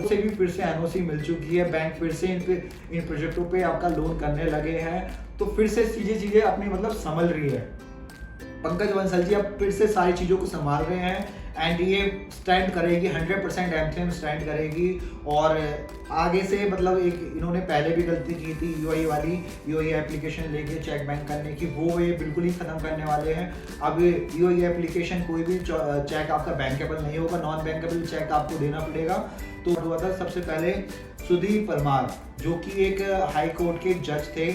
से भी फिर से एनओसी मिल चुकी है, बैंक फिर से इन प्रोजेक्टों पे आपका लोन करने लगे हैं, तो फिर से चीजें अपनी मतलब संभल रही है। पंकज बंसल जी अब फिर से सारी चीज़ों को संभाल रहे हैं एंड ये स्टैंड करेगी 100% एमसीएम स्टैंड करेगी। और आगे से मतलब एक इन्होंने पहले भी गलती की थी यूआई वाली, यूआई एप्लीकेशन लेके चेक बैंक करने की, वो ये बिल्कुल ही ख़त्म करने वाले हैं। अब यूआई एप्लीकेशन कोई भी चेक आपका बैंकेबल नहीं होगा, नॉन बैंकेबल चेक आपको देना पड़ेगा। तो हुआ था सबसे पहले सुधीर परमार जो कि एक हाई कोर्ट के जज थे,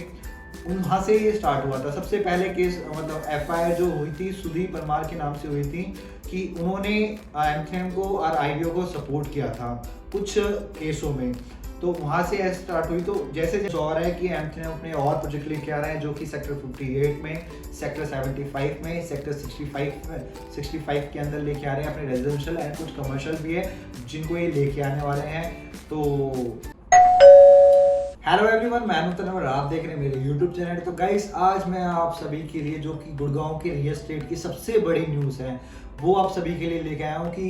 वहाँ से ये स्टार्ट हुआ था। सबसे पहले केस मतलब एफआईआर जो हुई थी सुधीर परमार के नाम से हुई थी कि उन्होंने एमसीएम को और आईडीओ को सपोर्ट किया था कुछ केसों में, तो वहाँ से स्टार्ट हुई। तो जैसे जैसे हो रहा है कि एमसीएम अपने और प्रोजेक्ट लेके आ रहे हैं जो कि सेक्टर 58 में, सेक्टर 75 में, सेक्टर 65 के अंदर लेके आ रहे हैं अपने रेजिडेंशियल एंड कुछ कमर्शियल भी है जिनको ये लेके आने वाले हैं। तो हेलो एवरीवन, मैं अनुतन और आप देख रहे हैं मेरे यूट्यूब चैनल। तो गाइस आज मैं आप सभी के लिए जो कि गुड़गांव के रियल एस्टेट की सबसे बड़ी न्यूज़ है वो आप सभी के लिए लेके आया हूँ कि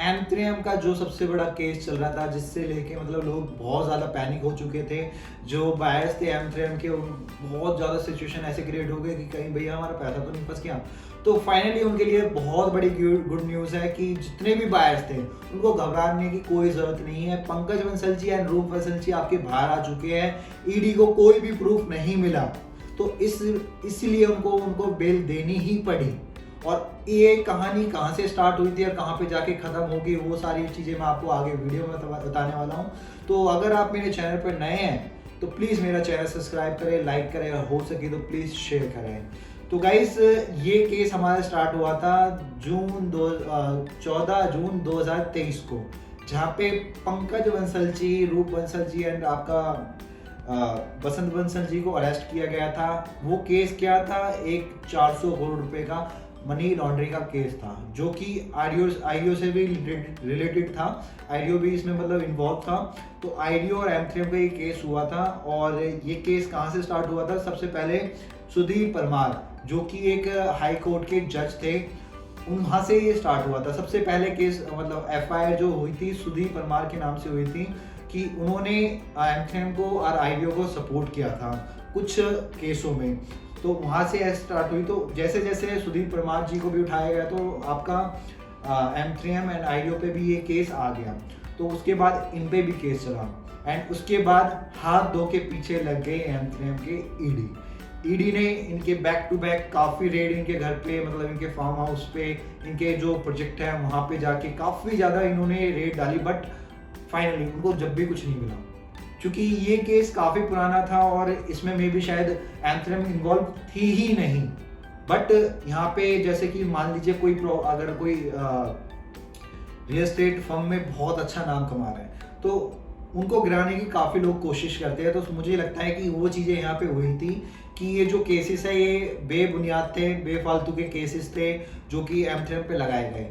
एम3M का जो सबसे बड़ा केस चल रहा था जिससे लेके मतलब लोग बहुत ज़्यादा पैनिक हो चुके थे। जो बायर्स थे एम3M के बहुत ज़्यादा सिचुएशन ऐसे क्रिएट हो गए कि कहीं भैया हमारा पैसा तो नहीं फंस गया। तो फाइनली उनके लिए बहुत बड़ी गुड न्यूज़ है कि जितने भी बायर्स थे उनको घबराने की कोई ज़रूरत नहीं है। पंकज बंसल जी एंड रूप बंसल जी आपके बाहर आ चुके हैं। ईडी को कोई भी प्रूफ नहीं मिला तो इसलिए उनको बेल देनी ही पड़ी। और ये कहानी कहाँ से स्टार्ट हुई थी और कहाँ पे जाके ख़त्म होगी वो सारी चीज़ें मैं आपको आगे वीडियो में बताने वाला हूँ। तो अगर आप मेरे चैनल पर नए हैं तो प्लीज़ मेरा चैनल सब्सक्राइब करें, लाइक करें और हो सके तो प्लीज़ शेयर करें। तो गाइस ये केस हमारा स्टार्ट हुआ था 14 जून 2023 को, जहाँ पे पंकज बंसल जी, रूप बंसल जी एंड आपका बसंत बंसल जी को अरेस्ट किया गया था। वो केस क्या था, एक 400 करोड़ रुपए का मनी लॉन्ड्रिंग का केस था जो कि आईडीओ से भी रिलेटेड था। आईडीओ भी इसमें मतलब इन्वॉल्व था। तो आईडीओ और एम3M का ये केस हुआ था। और ये केस कहाँ से स्टार्ट हुआ था, सबसे पहले सुधीर परमार जो कि एक हाई कोर्ट के जज थे, वहाँ से ये स्टार्ट हुआ था। सबसे पहले केस मतलब एफआईआर जो हुई थी सुधीर परमार के नाम से हुई थी कि उन्होंने एम3M को और आईडीओ को सपोर्ट किया था कुछ केसों में। तो वहाँ से स्टार्ट हुई। तो जैसे जैसे सुधीर परमार जी को भी उठाया गया तो आपका एम3M एंड आईडीओ पे भी ये केस आ गया। तो उसके बाद इन पे भी केस चला एंड उसके बाद हाथ धो के पीछे लग गए एम3M के ईडी ने इनके बैक टू बैक काफ़ी रेड इनके घर पे मतलब इनके फार्म हाउस पे, इनके जो प्रोजेक्ट है वहाँ पे जाके काफ़ी ज़्यादा इन्होंने रेड डाली। बट फाइनली उनको जब भी कुछ नहीं मिला क्योंकि ये केस काफ़ी पुराना था और इसमें मे भी शायद एम3M इन्वॉल्व थी ही नहीं। बट यहाँ पे जैसे कि मान लीजिए अगर कोई रियल एस्टेट फर्म में बहुत अच्छा नाम कमा रहा है तो उनको गिराने की काफ़ी लोग कोशिश करते हैं। तो मुझे लगता है कि वो चीज़ें यहाँ पे हुई थी कि ये जो केसेस है ये बेबुनियाद थे, बेफालतू के केसेस थे जो कि एम3M पे लगाए गए।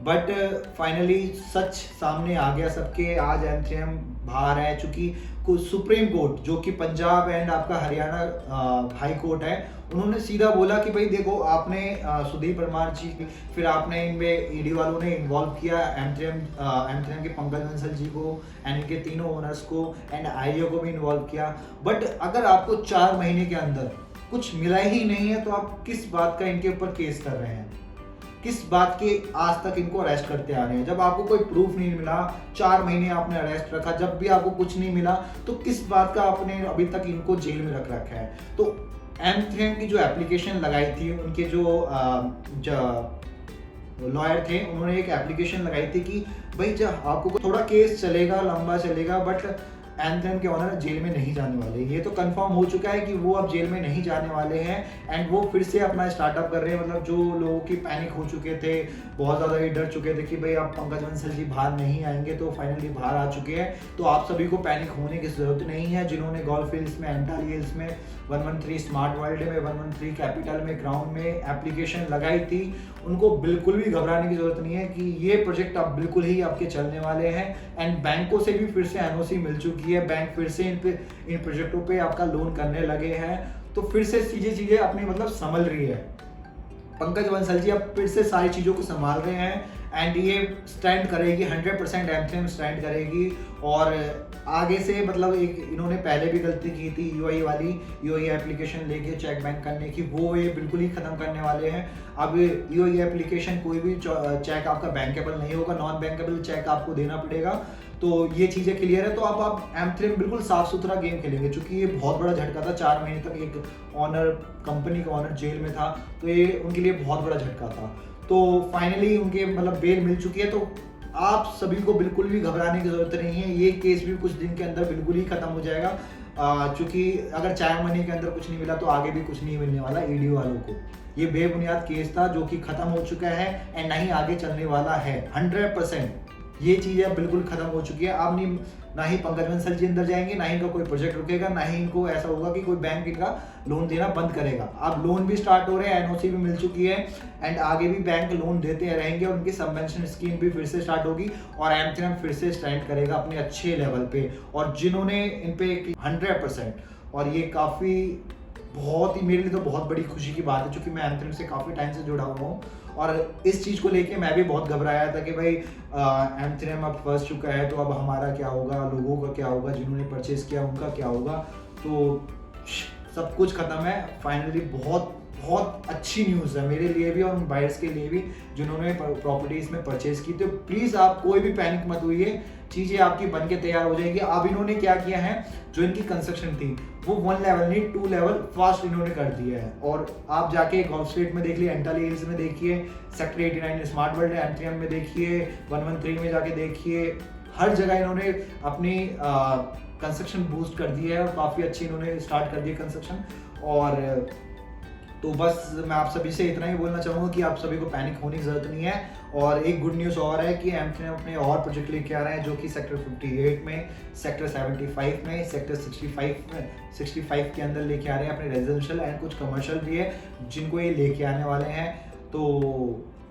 बट फाइनली सच सामने आ गया सबके। आज एम3M बाहर है चूँकि सुप्रीम कोर्ट जो कि पंजाब एंड आपका हरियाणा हाई कोर्ट है, उन्होंने सीधा बोला कि भाई देखो आपने सुधीर परमार जी, फिर आपने इनमें ईडी वालों ने इन्वॉल्व किया एम3M के पंकज बंसल जी को एंड इनके तीनों ओनर्स को एंड आईडीओ को भी इन्वॉल्व किया। बट अगर आपको 4 महीने के अंदर कुछ मिला ही नहीं है तो आप किस बात का इनके ऊपर केस कर रहे हैं, किस बात के आज तक इनको अरेस्ट करते आ रहे हैं। जब आपको कोई प्रूफ नहीं मिला, 4 महीने आपने अरेस्ट रखा, जब भी आपको कुछ नहीं मिला तो किस बात का आपने अभी तक इनको जेल में रख रखा है। तो एम3M की जो एप्लीकेशन लगाई थी, उनके जो लॉयर थे उन्होंने एक एप्लीकेशन लगाई थी कि भाई जब आपको थोड़ा केस चलेगा, लंबा चलेगा, बट एम3M के ऑनर जेल में नहीं जाने वाले। ये तो कंफर्म हो चुका है कि वो अब जेल में नहीं जाने वाले हैं एंड वो फिर से अपना स्टार्टअप कर रहे हैं। मतलब जो लोगों की पैनिक हो चुके थे, बहुत ज़्यादा ही डर चुके थे कि भाई अब पंकज बंसल जी बाहर नहीं आएंगे, तो फाइनली बाहर आ चुके हैं। तो आप सभी को पैनिक होने की ज़रूरत नहीं है। जिन्होंने गोल्फ हिल्स में, एंटाली हिल्स में, 113 स्मार्ट वर्ल्ड में, 113 कैपिटल में, ग्राउंड में एप्लीकेशन लगाई थी, उनको बिल्कुल भी घबराने की ज़रूरत नहीं है कि ये प्रोजेक्ट अब बिल्कुल ही आपके चलने वाले हैं। एंड बैंकों से भी फिर से एनओसी मिल चुकी है, बैंक फिर से इन प्रोजेक्टों पे आपका लोन करने लगे हैं। तो फिर से चीज़ें अपनी मतलब संभल रही है। पंकज बंसल जी अब फिर से सारी चीज़ों को संभाल रहे हैं एंड ये स्टैंड करेगी 100%, एम स्टैंड करेगी। और आगे से मतलब एक इन्होंने पहले भी गलती की थी यूआई वाली, यूआई एप्लीकेशन लेके चेक बैंक करने की, वो ये बिल्कुल ही खत्म करने वाले हैं। अब यूआई एप्लीकेशन कोई भी चेक आपका बैंकेबल नहीं होगा, नॉन बैंकेबल चेक आपको देना पड़ेगा। तो ये चीज़ें क्लियर है। तो अब आप M3 में बिल्कुल साफ सुथरा गेम खेलेंगे, क्योंकि ये बहुत बड़ा झटका था। 4 महीने तक एक ऑनर, कंपनी का ऑनर जेल में था, तो ये उनके लिए बहुत बड़ा झटका था। तो फाइनली उनके मतलब बेल मिल चुकी है। तो आप सभी को बिल्कुल भी घबराने की ज़रूरत नहीं है, ये केस भी कुछ दिन के अंदर बिल्कुल ही ख़त्म हो जाएगा। चूँकि अगर 4 महीने के अंदर कुछ नहीं मिला तो आगे भी कुछ नहीं मिलने वाला ईडी वालों को। ये बेबुनियाद केस था जो कि ख़त्म हो चुका है एंड नहीं आगे चलने वाला है 100%। ये चीज़ें बिल्कुल खत्म हो चुकी है। अब नहीं, ना ही पंकज बंसल जी अंदर जाएंगे, ना ही इनका कोई प्रोजेक्ट रुकेगा, ना ही इनको ऐसा होगा कि कोई बैंक इनका लोन देना बंद करेगा। अब लोन भी स्टार्ट हो रहे हैं, एनओसी भी मिल चुकी है एंड आगे भी बैंक लोन देते रहेंगे और उनकी सबवेंशन स्कीम भी फिर से स्टार्ट होगी और M3M फिर से स्टैंड करेगा अपने अच्छे लेवल पे। और जिन्होंने इन पे 100%, और ये काफ़ी बहुत ही मेरे लिए तो बहुत बड़ी खुशी की बात है, क्योंकि मैं M3M से काफ़ी टाइम से जुड़ा हुआ हूँ और इस चीज़ को लेके मैं भी बहुत घबराया था कि भाई M3M अब फंस चुका है तो अब हमारा क्या होगा, लोगों का क्या होगा, जिन्होंने परचेज किया उनका क्या होगा। तो सब कुछ खत्म है फाइनली। बहुत बहुत अच्छी न्यूज़ है मेरे लिए भी और उन बायर्स के लिए भी जिन्होंने प्रॉपर्टीज में परचेज की। तो प्लीज़ आप कोई भी पैनिक मत होइए, चीज़ें आपकी बन के तैयार हो जाएगी। अब इन्होंने क्या किया है, जो इनकी कंस्ट्रक्शन थी वो 1 लेवल नहीं 2 लेवल फास्ट इन्होंने कर दिया है। और आप जाके गॉल्फ स्ट्रीट में देख लिए, एंटाली हिल्स में देखिए, सेक्टर 89 स्मार्ट वर्ल्ड M3M में देखिए, 113 में जाके देखिए, हर जगह इन्होंने अपनी कंस्ट्रक्शन बूस्ट कर दी है और काफ़ी अच्छी इन्होंने स्टार्ट कर दी कंस्ट्रक्शन। और तो बस मैं आप सभी से इतना ही बोलना चाहूँगा कि आप सभी को पैनिक होने की ज़रूरत नहीं है। और एक गुड न्यूज़ और है कि M3M अपने और प्रोजेक्ट लेके आ रहे हैं, जो कि सेक्टर 58 में, सेक्टर 75 में, सेक्टर 65 के अंदर लेके आ रहे हैं अपने रेजिडेंशियल एंड कुछ कमर्शियल भी है जिनको ये लेके आने वाले हैं। तो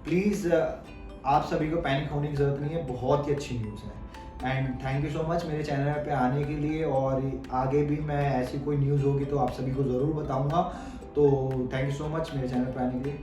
प्लीज़ आप सभी को पैनिक होने की ज़रूरत नहीं है, बहुत ही अच्छी न्यूज़ है। And thank you so much मेरे चैनल पे आने के लिए, और आगे भी मैं ऐसी कोई न्यूज़ होगी तो आप सभी को ज़रूर बताऊंगा। तो थैंक यू सो मच मेरे चैनल पे आने के लिए।